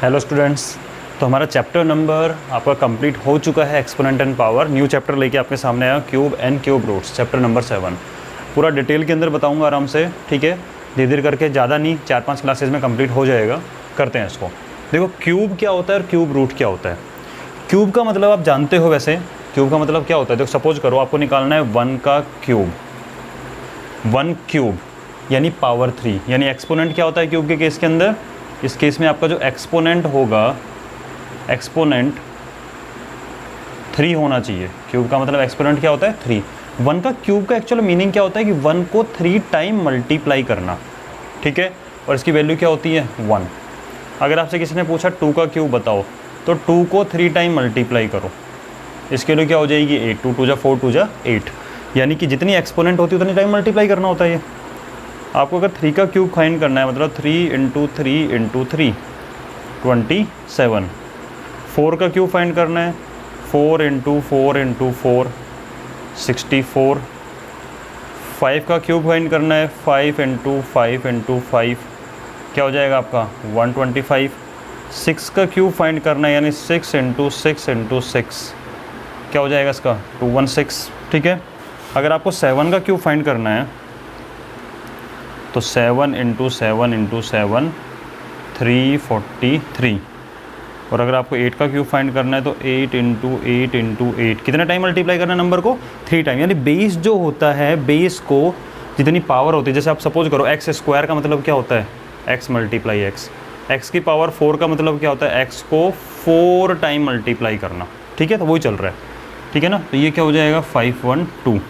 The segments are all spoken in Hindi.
हेलो स्टूडेंट्स, तो हमारा चैप्टर नंबर आपका कंप्लीट हो चुका है, exponent and power. New chapter लेके आपके सामने आया, cube and cube roots, chapter number 7। पूरा डिटेल के अंदर बताऊंगा आराम से, ठीक है। धीरे धीरे करके, ज़्यादा नहीं, 4-5 क्लासेस में कंप्लीट हो जाएगा। करते हैं इसको। देखो क्यूब क्या होता है और क्यूब रूट क्या होता है। क्यूब का मतलब आप जानते हो, वैसे क्यूब का मतलब क्या होता है। देखो सपोज करो आपको निकालना है 1 का क्यूब, 1 क्यूब यानी पावर 3, यानी एक्सपोनेंट क्या होता है क्यूब के केस के अंदर। इस केस में आपका जो एक्सपोनेंट होगा, एक्सपोनेंट 3 होना चाहिए। क्यूब का मतलब एक्सपोनेंट क्या होता है 3। 1 का क्यूब का एक्चुअल मीनिंग क्या होता है कि 1 को 3 टाइम मल्टीप्लाई करना, ठीक है। और इसकी वैल्यू क्या होती है 1। अगर आपसे किसी ने पूछा 2 का क्यूब बताओ, तो 2 को 3 टाइम मल्टीप्लाई करो, इसके लिए क्या हो जाएगी 8। 2 2 जा 4, 2 जा 8, यानी कि जितनी एक्सपोनेंट होती है उतनी टाइम मल्टीप्लाई करना होता है ये। आपको अगर 3 का क्यूब फाइंड करना है, मतलब 3 × 3 × 3 27। 4 का क्यूब फाइंड करना है, 4 × 4 × 4 64। 5 का क्यूब फाइंड करना है, 5 × 5 × 5 क्या हो जाएगा आपका 125। 6 का क्यूब फाइंड करना है, यानी 6 × 6 × 6 क्या हो जाएगा इसका 216, ठीक है। अगर आपको 7 का क्यूब फाइंड करना है, तो 7 × 7 × 7 343। और अगर आपको 8 का क्यूब फाइंड करना है, तो 8 × 8 × 8 कितने टाइम मल्टीप्लाई करना है नंबर को 3 टाइम। यानी बेस जो होता है, बेस को जितनी पावर होती है, जैसे आप सपोज करो एक्स स्क्वायर का मतलब क्या होता है एक्स मल्टीप्लाई एक्स। एक्स की पावर 4 का मतलब क्या होता है एक्स को 4 टाइम मल्टीप्लाई करना, ठीक है। तो वही चल रहा है, ठीक है ना। तो ये क्या हो जाएगा 512।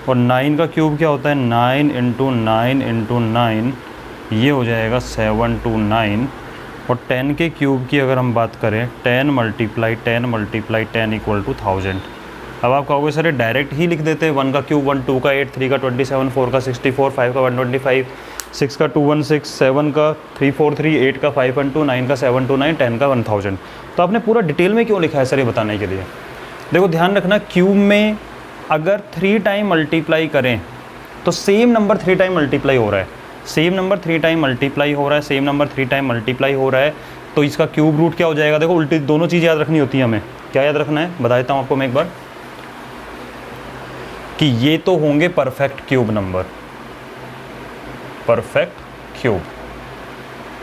और 9 का क्यूब क्या होता है 9 × 9 × 9 ये हो जाएगा 729। और 10 के क्यूब की अगर हम बात करें, 10 × 10 × 10 = 1000। अब आप कहोगे सर डायरेक्ट ही लिख देते हैं। 1 का क्यूब 1, 2 का 8, 3 का 27, 4 का 64, 5 का 125, 6 का 216, 7 का 343, 8 का 512, 9 का 729, 10 का 1000। तो आपने पूरा डिटेल में क्यों लिखा है सर, ये बताने के लिए। देखो ध्यान रखना, क्यूब में अगर 3 टाइम मल्टीप्लाई करें तो सेम नंबर 3 टाइम मल्टीप्लाई हो रहा है, सेम नंबर 3 टाइम मल्टीप्लाई हो रहा है, सेम नंबर 3 टाइम मल्टीप्लाई हो रहा है, तो इसका क्यूब रूट क्या हो जाएगा। देखो उल्टी दोनों चीज़ याद रखनी होती है हमें। क्या याद रखना है बता देता हूँ आपको मैं एक बार, कि ये तो होंगे perfect cube number, perfect cube,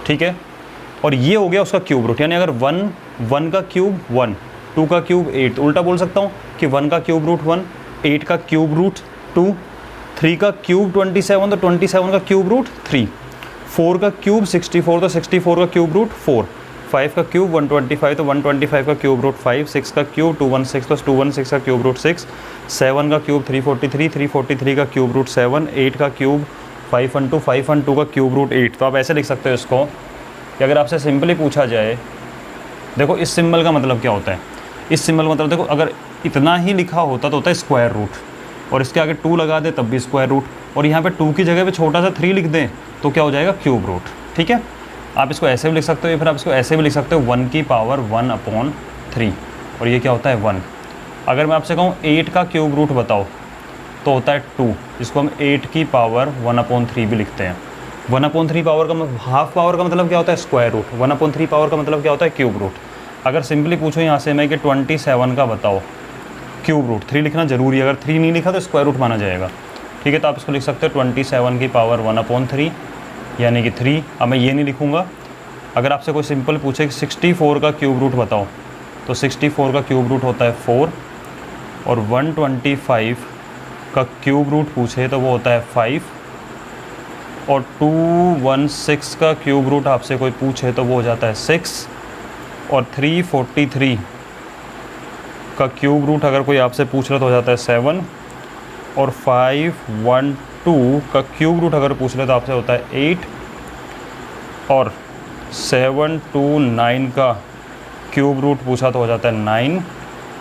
ठीक है। और ये हो गया उसका क्यूब रूट, यानी अगर 1 का क्यूब 1, 2 का क्यूब 8, उल्टा बोल सकता हूँ कि 1 का क्यूब रूट 1, 8 का क्यूब रूट 2, 3 का क्यूब 27, तो 27 का क्यूब रूट 3, 4 का क्यूब 64, तो 64 का क्यूब रूट 4, 5 का क्यूब 125, तो 125 का क्यूब रूट 5, 6 का क्यूब 216, तो 216 का क्यूब रूट 6, 7 का क्यूब 343, 343 का क्यूब रूट 7, 8 का क्यूब 512, 512 का क्यूब रूट 8। तो आप ऐसे लिख सकते हो इसको कि अगर आपसे सिंपली पूछा जाए, देखो इस सिंबल का मतलब क्या होता है। इस सिंबल का मतलब देखो, अगर इतना ही लिखा होता तो होता है स्क्वायर रूट, और इसके आगे 2 लगा दे तब भी स्क्वायर रूट, और यहाँ पे 2 की जगह पे छोटा सा 3 लिख दें तो क्या हो जाएगा क्यूब रूट, ठीक है। आप इसको ऐसे भी लिख सकते हो, या फिर आप इसको ऐसे भी लिख सकते हो 1 की पावर 1/3, और ये क्या होता है 1। अगर मैं आपसे कहूँ 8 का क्यूब रूट बताओ, तो होता है 2, इसको हम 8 की पावर 1/3 भी लिखते हैं। 1/3 पावर का हाफ पावर का मतलब क्या होता है स्क्वायर रूट, 1/3 पावर का मतलब क्या होता है क्यूब रूट। अगर सिंपली पूछो यहाँ से मैं कि 27 का बताओ क्यूब रूट, 3 लिखना जरूरी है, अगर 3 नहीं लिखा तो स्क्वायर रूट माना जाएगा, ठीक है। तो आप इसको लिख सकते हो 27 की पावर 1/3 यानी कि 3। अब मैं ये नहीं लिखूँगा। अगर आपसे कोई सिंपल पूछे कि 64 का क्यूब रूट बताओ, तो 64 का क्यूब रूट होता है 4, और 125 का क्यूब रूट पूछे तो वो होता है 5, और 216 का क्यूब रूट आपसे कोई पूछे तो वो हो जाता है 6, और 343 का क्यूब रूट अगर कोई आपसे पूछ रहा तो हो जाता है 7, और 512 का क्यूब रूट अगर पूछ रहे तो आपसे होता है 8, और 729 का क्यूब रूट पूछा तो हो जाता है 9,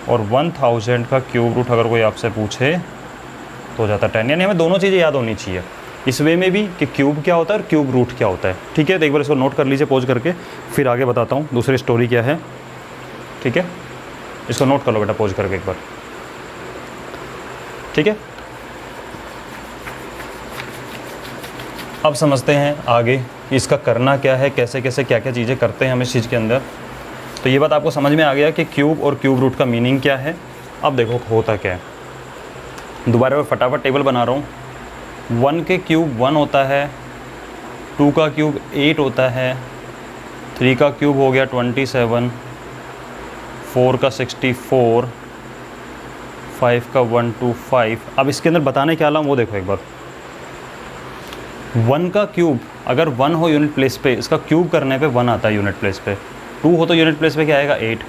और 1000 का क्यूब रूट अगर कोई आपसे पूछे तो हो जाता है 10। यानी हमें दोनों चीज़ें याद होनी चाहिए इस वे में भी कि क्यूब क्या होता है और क्यूब रूट क्या होता है, ठीक है। तो एक बार इसको नोट कर लीजिए पॉज करके, फिर आगे बताता हूँ दूसरी स्टोरी क्या है, ठीक है। इसको नोट कर लो बेटा पॉज करके एक बार, ठीक है। अब समझते हैं आगे इसका करना क्या है, कैसे कैसे क्या क्या चीज़ें करते हैं हम इस चीज़ के अंदर। तो ये बात आपको समझ में आ गया कि क्यूब और क्यूब रूट का मीनिंग क्या है। अब देखो होता क्या है, दोबारा मैं फटाफट टेबल बना रहा हूँ। 1 के क्यूब 1 होता है, 2 का क्यूब 8 होता है, 3 का क्यूब हो गया 27, 4 का 64, 5 का 125। अब इसके अंदर बताने क्या आला हूँ वो देखो एक बार। 1 का क्यूब अगर 1 हो यूनिट प्लेस पे, इसका क्यूब करने पे 1 आता है यूनिट प्लेस पे। 2 हो तो यूनिट प्लेस पे क्या आएगा 8,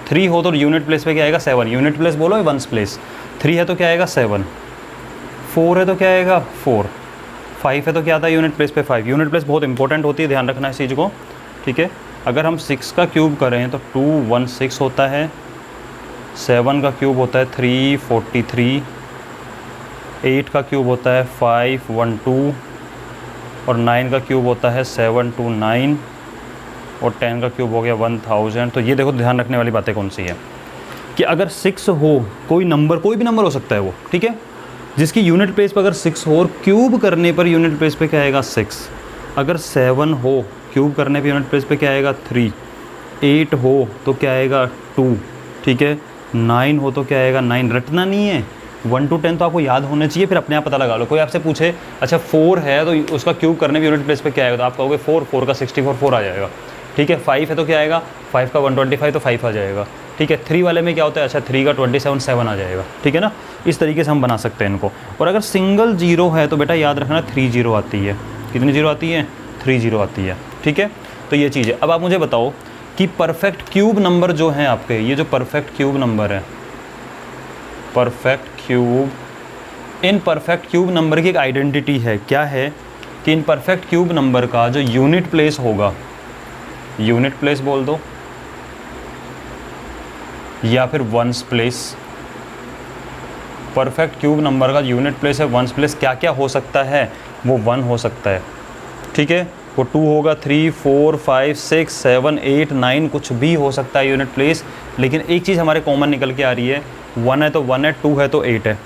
3 हो तो यूनिट प्लेस पे क्या आएगा 7, यूनिट प्लेस बोलो वंस प्लेस। 3 है तो क्या आएगा 7, 4 है तो क्या आएगा 4, 5 है तो क्या आता है यूनिट प्लेस पे 5। यूनिट प्लेस बहुत इंपॉर्टेंट होती है, ध्यान रखना इस चीज़ को, ठीक है। अगर हम 6 का क्यूब करें तो 216 होता है, 7 का क्यूब होता है 343, 8 का क्यूब होता है 512 और 9 का क्यूब होता है 729 और 10 का क्यूब हो गया 1000। तो ये देखो ध्यान रखने वाली बातें कौन सी है कि अगर 6 हो, कोई नंबर, कोई भी नंबर हो सकता है वो, ठीक है, जिसकी यूनिट प्लेस पर अगर 6 हो और क्यूब करने पर यूनिट प्लेस पे क्या आएगा 6। अगर 7 हो, क्यूब करने पर यूनिट प्लेस पे क्या आएगा 3, 8 हो तो क्या आएगा 2, ठीक है, 9 हो तो क्या आएगा 9। रटना नहीं है, 1 to 10 तो आपको याद होने चाहिए, फिर अपने आप पता लगा लो। कोई आपसे पूछे अच्छा 4 है तो उसका क्यूब करने पर यूनिट प्लेस पे क्या आएगा, तो आप कहोगे 4, 4 का 64, 4 आ जाएगा, ठीक है। 5 है तो क्या आएगा, 5 का 125 तो 5 आ जाएगा, ठीक है। 3 वाले में क्या होता है, अच्छा 3 का 27, 7 आ जाएगा, ठीक है ना। इस तरीके से हम बना सकते हैं इनको। और अगर सिंगल जीरो है तो बेटा याद रखना 3 जीरो आती है। कितनी जीरो आती है, 3 जीरो आती है, ठीक है। तो ये चीज़ है। अब आप मुझे बताओ कि परफेक्ट क्यूब नंबर जो हैं आपके, ये जो परफेक्ट क्यूब नंबर है, perfect cube, in perfect cube number की एक आइडेंटिटी है, क्या है कि इन परफेक्ट क्यूब नंबर का जो यूनिट प्लेस होगा, यूनिट प्लेस बोल दो या फिर ones place, perfect cube number का यूनिट प्लेस है वंस प्लेस, क्या क्या हो सकता है, वो 1 हो सकता है, ठीक है, वो 2 होगा, 3, 4, 5, 6, 7, 8, 9 कुछ भी हो सकता है यूनिट प्लेस। लेकिन एक चीज़ हमारे कॉमन निकल के आ रही है, 1 है तो 1 है, 2 है तो 8 है,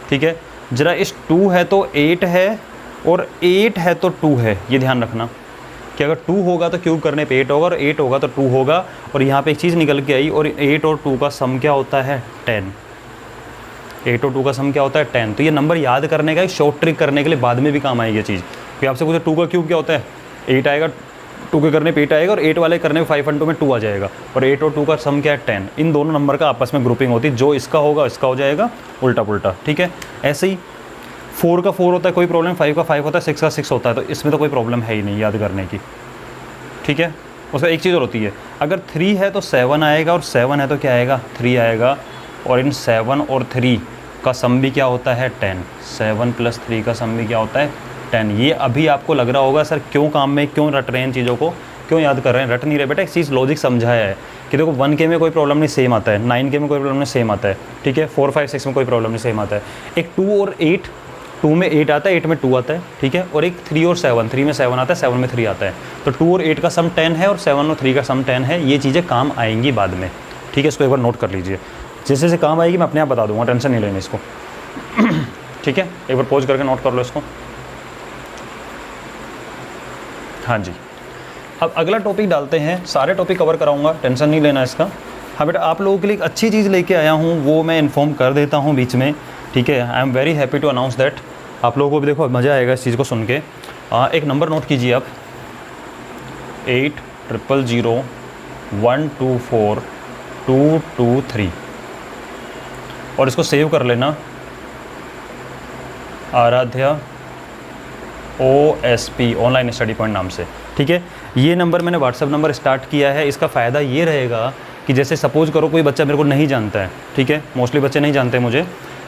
ठीक है। जरा इस 2 है तो 8 है और 8 है तो 2 है, ये ध्यान रखना कि अगर 2 होगा तो क्यूब करने पे 8 होगा और 8 होगा तो 2 होगा। और यहाँ पे एक चीज़ निकल के आई, और 8 और 2 का सम क्या होता है 10। 8 और 2 का सम क्या होता है 10। तो ये नंबर याद करने का एक शॉर्ट ट्रिक करने के लिए बाद में भी काम आएगी ये चीज़। कि आपसे पूछे 2 का क्यूब क्या होता है, 8 आएगा, 2 के करने पे 8 आएगा और 8 वाले करने पे 5 और 2 में 2 आ जाएगा, और 8 और 2 का सम क्या है 10। इन दोनों नंबर का आपस में ग्रुपिंग होती है, जो इसका होगा इसका हो जाएगा, उल्टा पुल्टा, ठीक है। ऐसे ही 4 का 4 होता है, कोई प्रॉब्लम, 5 का 5 होता है, 6 का 6 होता है, तो इसमें तो कोई प्रॉब्लम है ही नहीं याद करने की, ठीक है। उसका एक चीज़ और होती है, अगर 3 है तो 7 आएगा और 7 है तो क्या आएगा 3 आएगा, और इन 7 और 3 का सम भी क्या होता है 10। 7 + 3 का सम भी क्या होता है 10। ये अभी आपको लग रहा होगा सर क्यों काम में क्यों रट रहे हैं इन चीज़ों को, क्यों याद कर रहे हैं, रट नहीं रहे बेटा। एक चीज़ लॉजिक समझाया है कि देखो 1 के में कोई प्रॉब्लम नहीं, सेम आता है, 9 के में कोई प्रॉब्लम नहीं, सेम आता है, ठीक है। 4, 5, 6 में कोई प्रॉब्लम नहीं, सेम आता है। एक 2 और 8, 2 में 8 आता है, 8 में 2 आता है, ठीक है। और एक 3 और 7, 3 में 7 आता है, 7 में 3 आता है। तो 2 और 8 का सम 10 है और 7 और 3 का सम 10 है। ये चीज़ें काम आएंगी बाद में, ठीक है। इसको एक बार नोट कर लीजिए, जैसे जैसे काम आएगी मैं अपने आप बता दूंगा, टेंशन नहीं लेना इसको, ठीक है। एक बार पॉज करके नोट कर लो इसको। हाँ जी, अब अगला टॉपिक डालते हैं। सारे टॉपिक कवर कराऊंगा, टेंशन नहीं लेना इसका। हाँ बेटा, आप लोगों के लिए एक अच्छी चीज़ लेके आया हूँ, वो मैं इन्फॉर्म कर देता हूँ बीच में, ठीक है। I am very happy to announce that. आप लोगों को भी देखो मज़ा आएगा इस चीज़ को सुन के। एक नंबर नोट कीजिए आप, 8000124223 और इसको सेव कर लेना, Aaradhya OSP online study point नाम से, ठीक है। ये नंबर मैंने व्हाट्सएप नंबर स्टार्ट किया है। इसका फ़ायदा ये रहेगा कि जैसे सपोज़ करो कोई बच्चा मेरे को नहीं जानता है, ठीक है, मोस्टली बच्चे नहीं जानते मुझे,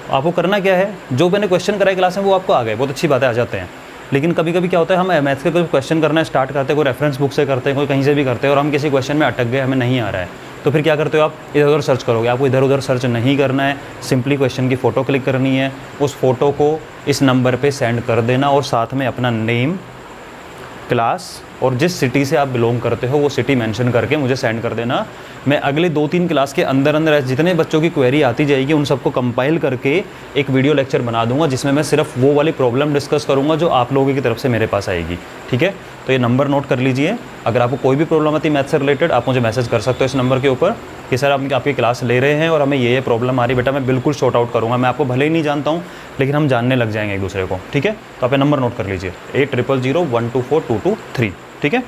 आपको करना क्या है, जो मैंने क्वेश्चन कराए क्लास में वो आपको आ गए, बहुत अच्छी बातें आ जाते हैं। लेकिन कभी कभी क्या होता है, हम मैथ्स के कोई क्वेश्चन करना स्टार्ट करते हैं, कोई रेफरेंस बुक से करते हैं, कोई कहीं से भी करते हैं, और हम किसी क्वेश्चन में अटक गए, हमें नहीं आ रहा है, तो फिर क्या करते हो आप, इधर उधर सर्च करोगे। आपको इधर उधर सर्च नहीं करना है, सिंपली क्वेश्चन की फ़ोटो क्लिक करनी है, उस फोटो को इस नंबर पे सेंड कर देना, और साथ में अपना नेम, क्लास और जिस सिटी से आप बिलोंग करते हो वो सिटी मेंशन करके मुझे सेंड कर देना। मैं अगले 2-3 क्लास के अंदर अंदर जितने बच्चों की क्वेरी आती जाएगी उन सबको कंपाइल करके एक वीडियो लेक्चर बना दूंगा, जिसमें मैं सिर्फ वो वाली प्रॉब्लम डिस्कस करूंगा जो आप लोगों की तरफ से मेरे पास आएगी। ठीक है, तो ये नंबर नोट कर लीजिए। अगर आपको कोई भी प्रॉब्लम आती है मैथ से रिलेटेड, आप मुझे मैसेज कर सकते हो इस नंबर के ऊपर कि सर आप आपकी क्लास ले रहे हैं और हमें ये प्रॉब्लम आ रही, बेटा मैं बिल्कुल सॉर्ट आउट करूँगा। मैं आपको भले ही नहीं जानता हूँ, लेकिन हम जानने लग जाएंगे एक दूसरे को, ठीक है। तो आप ये नंबर नोट कर लीजिए 8001242223, ठीक है।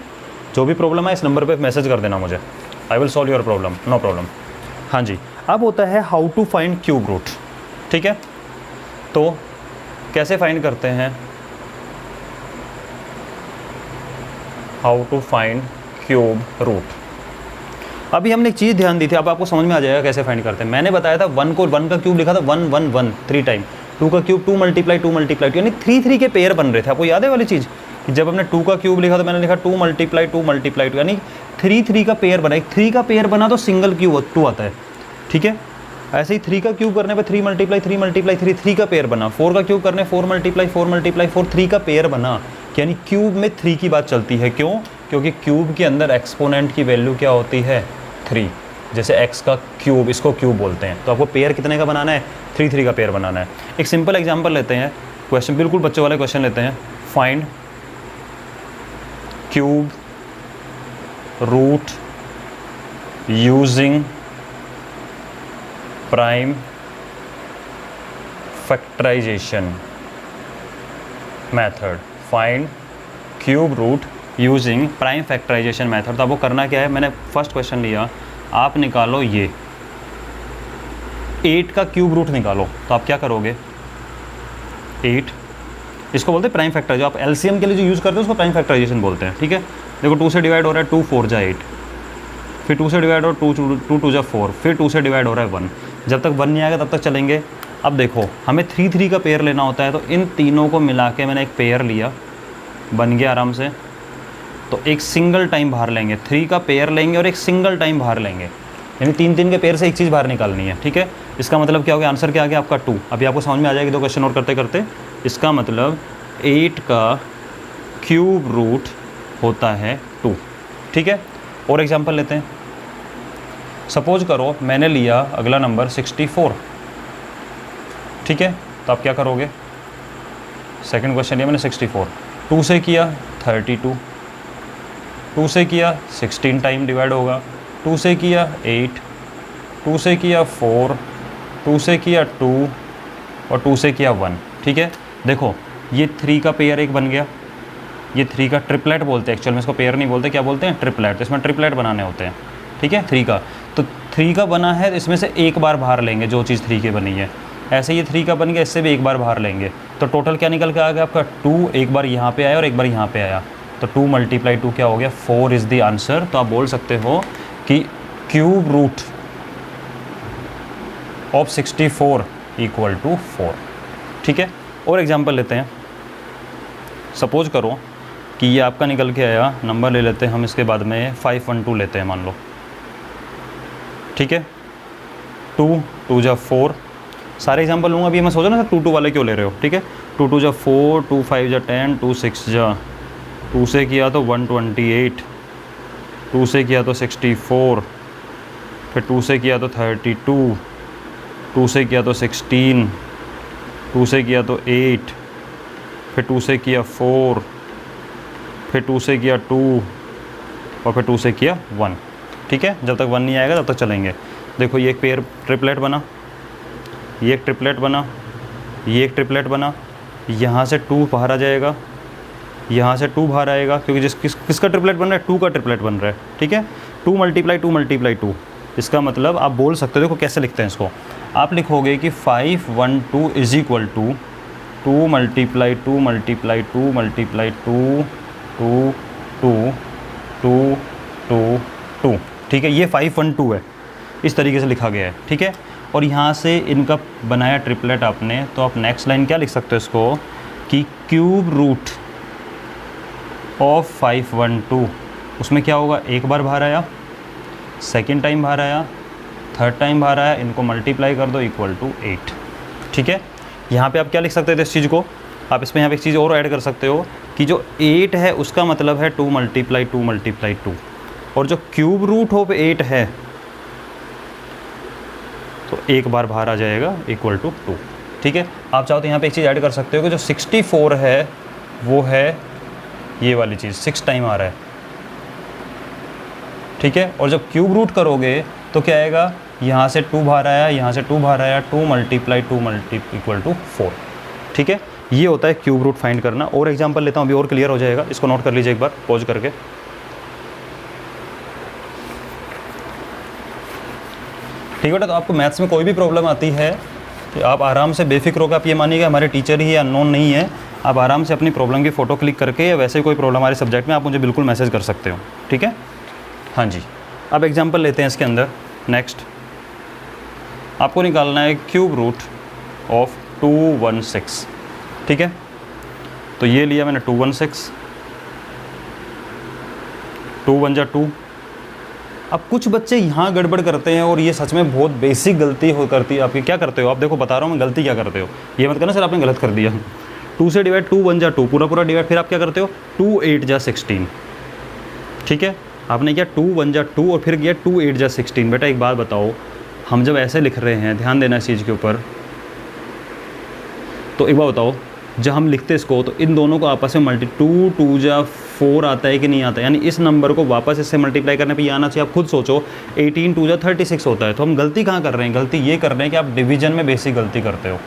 जो भी प्रॉब्लम है इस नंबर पर मैसेज कर देना मुझे, I will solve your problem, no problem. हाँ जी, अब होता है how to find cube root, ठीक है। तो कैसे फाइंड करते हैं, how to find cube root. अभी हमने एक चीज़ ध्यान दी थी, अब आपको समझ में आ जाएगा कैसे फाइंड करते हैं। मैंने बताया था 1 को 1 का क्यूब लिखा था 1 1 1 3 टाइम, 2 का क्यूब 2 मल्टीप्लाई 2 मल्टीप्लाई 2, यानी 3 3 के पेयर बन रहे थे। आपको याद है वाली चीज़ कि जब हमने 2 का क्यूब लिखा तो मैंने लिखा 2 मल्टीप्लाई 2 मल्टीप्लाई 2, यानी 3 3 का पेयर बना। एक 3 का पेयर बना तो सिंगल क्यूब 2 आता है, ठीक है। ऐसे ही 3 का क्यूब करने पे 3 मल्टीप्लाई 3 मल्टीप्लाई 3, 3 का पेयर बना। 4 का क्यूब करने 4 मल्टीप्लाई 4 मल्टीप्लाई 4, 3 का पेयर बना। यानी क्यूब में 3 की बात चलती है। क्यों? क्योंकि क्यूब के अंदर एक्सपोनेंट की वैल्यू क्या होती है, 3। जैसे x का क्यूब, इसको क्यूब बोलते हैं। तो आपको पेयर कितने का बनाना है, 3 3 का पेयर बनाना है। एक सिंपल एग्जांपल लेते हैं, क्वेश्चन बिल्कुल बच्चों वाले क्वेश्चन लेते हैं। Find cube root using prime factorization method. Find cube root using prime factorization method. तो आपको करना क्या है, मैंने फर्स्ट क्वेश्चन लिया, आप निकालो ये 8 का क्यूब रूट निकालो। तो आप क्या करोगे, 8, इसको बोलते हैं प्राइम फैक्टर। जो आप एलसीएम के लिए जो यूज़ करते हो उसको प्राइम फैक्टराइजेशन बोलते हैं, ठीक है। देखो 2 से डिवाइड हो रहा है 2 4 जा 8, फिर 2 से डिवाइड हो 2 2 जा 4, फिर 2 से डिवाइड हो रहा है 1। जब तक 1 नहीं आएगा तब तक चलेंगे। अब देखो हमें 3 3 का पेयर लेना होता है, तो इन तीनों को मिला के मैंने एक पेयर लिया, बन गया आराम से। तो एक सिंगल टाइम बाहर लेंगे, 3 का पेयर लेंगे और एक सिंगल टाइम बाहर लेंगे, यानी 3 3 के पेयर से एक चीज़ बाहर निकालनी है, ठीक है। इसका मतलब क्या हो गया, आंसर क्या आ गया आपका 2। अभी आपको समझ में आ जाएगी 2 क्वेश्चन और करते करते। इसका मतलब 8 का क्यूब रूट होता है 2, ठीक है। और एग्जांपल लेते हैं। सपोज करो मैंने लिया अगला नंबर 64, ठीक है। तो आप क्या करोगे, सेकंड क्वेश्चन लिया मैंने 64, 2 से किया 32, 2 से किया 16 टाइम डिवाइड होगा, 2 से किया 8, 2 से किया 4, 2 से किया 2 और 2 से किया 1, ठीक है। देखो ये 3 का पेयर एक बन गया, ये 3 का ट्रिपलेट बोलते हैं, एक्चुअल में इसको पेयर नहीं बोलते, क्या बोलते हैं, ट्रिपलेट। तो इसमें ट्रिपलेट बनाने होते हैं, ठीक है। 3 का, तो 3 का बना है, इसमें से एक बार बाहर लेंगे जो चीज़ 3 की बनी है। ऐसे ये 3 का बन गया, इससे भी एक बार बाहर लेंगे। तो टोटल क्या निकल के आ गया आपका 2, एक बार यहाँ पे आया और एक बार यहाँ पे आया। तो 2 मल्टीप्लाई 2 क्या हो गया, 4 इज़ द आंसर। तो आप बोल सकते हो कि cube root of 64 equal to 4, ठीक है। और एग्जांपल लेते हैं। सपोज करो कि ये आपका निकल के आया, नंबर ले लेते हैं हम इसके बाद में 512 लेते हैं मान लो, ठीक है। 2 2 जा 4, सारे एग्जांपल लूँगा अभी। मैं सोचा ना 2 2 वाले क्यों ले रहे हो, ठीक है। 2 2 जा 4, 2 5 जा 10, 2 6 जा, 2 से किया तो 128, 2 से किया तो 64, फिर 2 से किया तो 32, 2 से किया तो 16, 2 से किया तो 8, फिर 2 से किया 4, फिर 2 से किया 2 और फिर 2 से किया 1, ठीक है। जब तक 1 नहीं आएगा तब तक चलेंगे। देखो ये एक पेयर ट्रिपलेट बना, ये एक ट्रिपलेट बना, ये एक ट्रिपलेट बना, यहाँ से 2 बाहर आ जाएगा, यहाँ से 2 बाहर आएगा, क्योंकि किसका ट्रिपलेट बन रहा है, 2 का ट्रिपलेट बन रहा है, ठीक है। 2 मल्टीप्लाई 2 मल्टीप्लाई 2, इसका मतलब आप बोल सकते हो, देखो कैसे लिखते हैं इसको। आप लिखोगे कि 512 is equal to 2 multiply 2 multiply 2 multiply 2 2 2 2 2 2, ठीक है। ये 512 है, इस तरीके से लिखा गया है, ठीक है। और यहाँ से इनका बनाया ट्रिपलेट आपने, तो आप नेक्स्ट लाइन क्या लिख सकते हो इसको, कि क्यूब रूट ऑफ 512, उसमें क्या होगा, एक बार बाहर आया, सेकेंड टाइम बाहर आया, थर्ड टाइम बाहर आया, इनको मल्टीप्लाई कर दो इक्वल टू 8, ठीक है। यहाँ पे आप क्या लिख सकते थे इस चीज़ को, आप इसमें यहाँ पे एक चीज़ और ऐड कर सकते हो कि जो 8 है उसका मतलब है 2 मल्टीप्लाई 2 मल्टीप्लाई 2, और जो क्यूब रूट ऑफ 8 है तो एक बार बाहर आ जाएगा इक्वल टू 2, ठीक है। आप चाहो तो यहाँ पे एक चीज़ ऐड कर सकते हो कि जो 64 है वो है ये वाली चीज़ 6 टाइम आ रहा है, ठीक है। और जब क्यूब रूट करोगे तो क्या आएगा, यहाँ से 2 बाहर आया, यहाँ से 2 बाहर आया, 2 मल्टीप्लाई 2 इक्वल टू 4, ठीक है। ये होता है क्यूब रूट फाइंड करना। और एग्जांपल लेता हूँ, अभी और क्लियर हो जाएगा, इसको नोट कर लीजिए एक बार पॉज करके। ठीक है, तो आपको मैथ्स में कोई भी प्रॉब्लम आती है तो आप आराम से बेफिक्र होकर, आप ये मानिएगा हमारे टीचर ही अननोन नहीं है, आप आराम से अपनी प्रॉब्लम की फ़ोटो क्लिक करके या वैसे कोई प्रॉब्लम हमारे सब्जेक्ट में आप मुझे बिल्कुल मैसेज कर सकते हो, ठीक है। हाँ जी, अब एग्जांपल लेते हैं इसके अंदर। नेक्स्ट आपको निकालना है क्यूब रूट ऑफ 216, ठीक है। तो ये लिया मैंने 216, 2 1 जा 2। अब कुछ बच्चे यहाँ गड़बड़ करते हैं और ये सच में बहुत बेसिक गलती करती है आपकी। क्या करते हो आप, देखो बता रहा हूँ मैं गलती क्या करते हो, ये मत करना सर आपने गलत कर दिया। 2 से डिवाइड 2 1 जा 2, पूरा डिवाइड, फिर आप क्या करते हो 2 8 जा 16, ठीक है। आपने किया 2 1 जा 2 और फिर किया 2 8 जा 16। बेटा एक बात बताओ, हम जब ऐसे लिख रहे हैं, ध्यान देना इस चीज़ के ऊपर, तो एक बार बताओ जब हम लिखते इसको तो इन दोनों को आपस में 2 2 जा 4 आता है कि नहीं आता है, यानी इस नंबर को वापस इससे मल्टीप्लाई करने पे ये आना चाहिए। आप खुद सोचो 18 2 जा 36 होता है। तो हम गलती कहाँ कर रहे हैं, गलती ये कर रहे हैं कि आप डिवीजन में बेसिक गलती करते हो।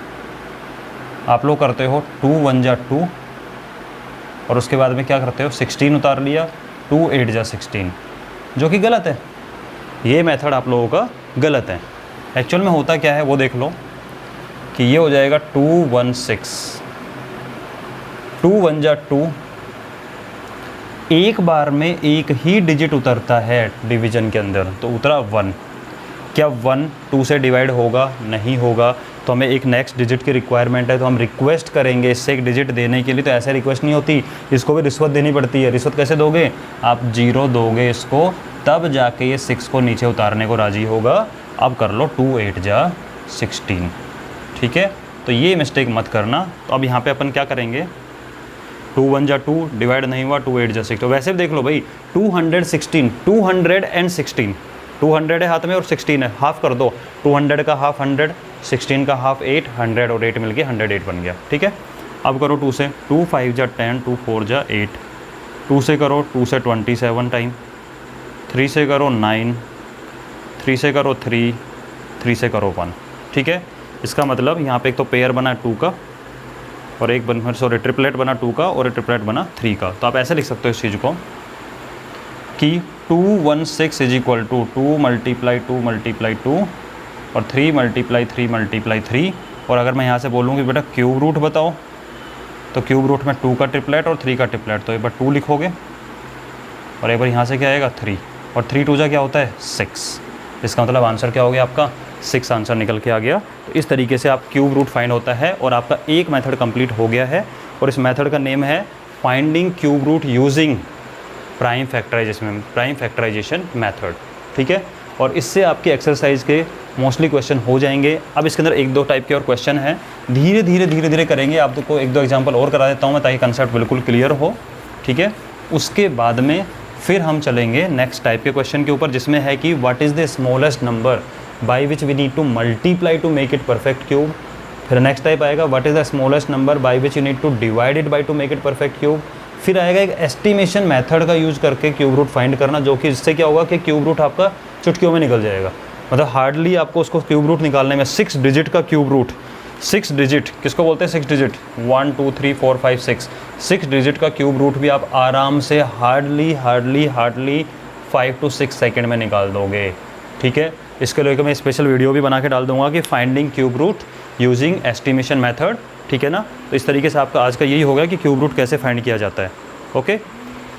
आप लोग करते हो 2 1 जा 2 और उसके बाद में क्या करते हो 16 उतार लिया, 2 8 जा 16, जो कि गलत है। ये मेथड आप लोगों का गलत है। एक्चुअल में होता क्या है वो देख लो कि ये हो जाएगा 216, 2 1 जा 2, एक बार में एक ही डिजिट उतरता है डिवीजन के अंदर, तो उतरा 1। क्या 1 2 से डिवाइड होगा, नहीं होगा, तो हमें एक नेक्स्ट डिजिट की रिक्वायरमेंट है, तो हम रिक्वेस्ट करेंगे इससे एक डिजिट देने के लिए। तो ऐसे रिक्वेस्ट नहीं होती, इसको भी रिश्वत देनी पड़ती है। रिश्वत कैसे दोगे, आप 0 दोगे इसको, तब जाके ये 6 को नीचे उतारने को राज़ी होगा। अब कर लो 2 8 जा 16, ठीक है। तो ये मिस्टेक मत करना। तो अब यहाँ पे अपन क्या करेंगे, 2 1 जा 2 डिवाइड नहीं हुआ, 2 8 जा 6। तो वैसे भी देख लो भाई 216, 216, 200 है हाथ में और 16 है, हाफ कर दो, 200 का हाफ 100, 16 का हाफ 8, 100 और 8 मिल के 108 बन गया, ठीक है। अब करो 2 से, 2 5 जा 10, 2 4 जा 8, 2 से करो 2 से 27 टाइम, 3 से करो 9, 3 से करो 3, 3 से करो 1, ठीक है। इसका मतलब यहाँ पे एक तो पेयर बना 2 का और एक ट्रिपलेट बना 2 का और एक ट्रिपलेट बना 3 का। तो आप ऐसे लिख सकते हो इस चीज़ को कि 216 is equal to 2 multiply 2 multiply 2 और 3 मल्टीप्लाई 3 मल्टीप्लाई 3। और अगर मैं यहाँ से बोलूँ कि बेटा क्यूब रूट बताओ, तो क्यूब रूट में 2 का ट्रिपलेट और 3 का ट्रिपलेट, तो एक बार 2 लिखोगे और एक बार यहाँ से क्या आएगा 3, और 3 2 जा क्या होता है 6। इसका मतलब आंसर क्या हो गया आपका 6 आंसर निकल के आ गया। तो इस तरीके से आप क्यूब रूट फाइंड होता है और आपका एक मेथड कंप्लीट हो गया है। और इस मेथड का नेम है finding cube root using prime factorization method, ठीक है। और इससे आपके एक्सरसाइज के मोस्टली क्वेश्चन हो जाएंगे। अब इसके अंदर 1-2 टाइप के और क्वेश्चन हैं, धीरे धीरे करेंगे। आपको 1-2 एग्जाम्पल और करा देता हूँ मैं ताकि कंसेप्ट बिल्कुल क्लियर हो, ठीक है। उसके बाद में फिर हम चलेंगे नेक्स्ट टाइप के क्वेश्चन के ऊपर, जिसमें है कि what is the smallest number by which we need to multiply to make it perfect cube. फिर नेक्स्ट टाइप आएगा what is the smallest number by which you need to divide it by to make it perfect cube. फिर आएगा एक एस्टिमेशन मेथड का यूज़ करके क्यूब रूट फाइंड करना, जो कि इससे क्या होगा कि क्यूब रूट आपका चुटकियों में निकल जाएगा। मतलब हार्डली आपको उसको क्यूब रूट निकालने में 6 डिजिट का क्यूब रूट, 6 डिजिट किसको बोलते हैं 6 डिजिट, 1 2 3 4 5 6 डिजिट का क्यूब रूट भी आप आराम से हार्डली 5 to 6 सेकेंड में निकाल दोगे, ठीक है। इसके लिए मैं स्पेशल वीडियो भी बना के डाल दूंगा कि finding cube root using estimation method, ठीक है ना। तो इस तरीके से आपका आज का यही होगा कि क्यूब रूट कैसे फाइंड किया जाता है, ओके।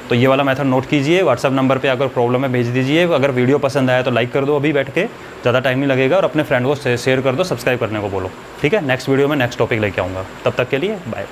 तो ये वाला मेथड नोट कीजिए, व्हाट्सअप नंबर पे अगर प्रॉब्लम है भेज दीजिए। अगर वीडियो पसंद आया तो लाइक कर दो अभी बैठ के, ज़्यादा टाइम नहीं लगेगा, और अपने फ्रेंड को शेयर कर दो, सब्सक्राइब करने को बोलो, ठीक है। नेक्स्ट वीडियो में नेक्स्ट टॉपिक लेके आऊँगा, तब तक के लिए बाय।